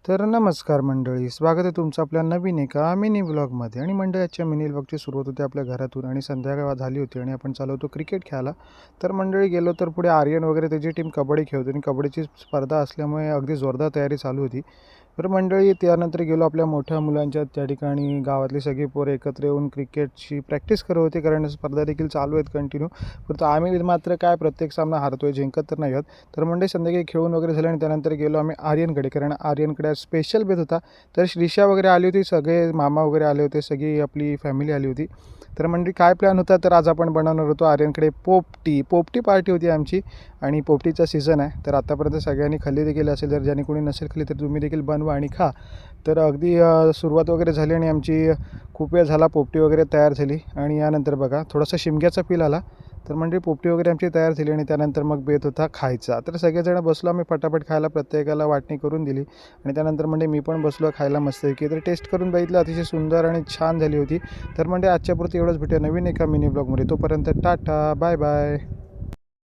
तर नमस्कार मंडळी, स्वागत आहे तुमचं आपल्या नवीन एका मिनी व्लॉगमध्ये. आणि मंडळी, आजच्या मिनी व्लॉगची सुरुवात होती आपल्या घरातून आणि संध्याकाळ झाली होती आणि आपण चाललो होतो क्रिकेट खेळायला. तर मंडळी गेलो तर पुढे आर्यन वगैरे त्याची टीम कबड्डी खेळत होती आणि कबड्डीची स्पर्धा असल्यामुळे अगदी जोरदार तयारी चालू होती. तर मंडळी त्यानंतर गेलो आपल्या मोठ्या मुलांच्या त्या ठिकाणी. गावातली सगळी पोरं एकत्र येऊन क्रिकेटची प्रॅक्टिस करत होती, कारण स्पर्धा देखील चालू आहेत कंटिन्यू. परंतु आम्ही मात्र काय प्रत्येक सामना हारतोय, जिंकत तर नाही आहोत. तर मंडळी संध्याकाळी खेळून वगैरे झालं आणि त्यानंतर गेलो आम्ही आर्यनकडे, कारण आर्यनकडे स्पेशल बेत होता. तर श्रीषा वगैरे आली होती, सगळे मामा वगैरे आले होते, सगळी आपली फॅमिली आली होती. तर म्हणजे काय प्लॅन होता, तर आज आपण बनवणार होतो आर्यनकडे पोपटी पार्टी होती आमची. आणि पोपटीचा सीझन आहे, तर आतापर्यंत सगळ्यांनी खाल्ली देखील असेल. जर ज्याने कोणी नसेल खाल्ली तर तुम्ही देखील बनवा आणि खा. तर अगदी सुरुवात वगैरे झाली आणि आमची खूप वेळ झाला पोपटी वगैरे तयार झाली. आणि यानंतर बघा थोडासा शिमग्याचा फील आला. तर म्हणजे पोपटी वगैरे आमची तयार झाली आणि त्यानंतर मग बेत होता खायचा. तर सगळेजण बसलो आम्ही फटाफट खायला, प्रत्येकाला वाटणी करून दिली. आणि त्यानंतर म्हणजे मी पण बसलो खायला मस्तपैकी. तर टेस्ट करून बघितलं, अतिशय सुंदर आणि छान झाली होती. तर म्हणजे आजच्यापुरती एवढंच. भेटूया नवीन एका मिनी ब्लॉगमध्ये. तोपर्यंत टाटा, बाय बाय.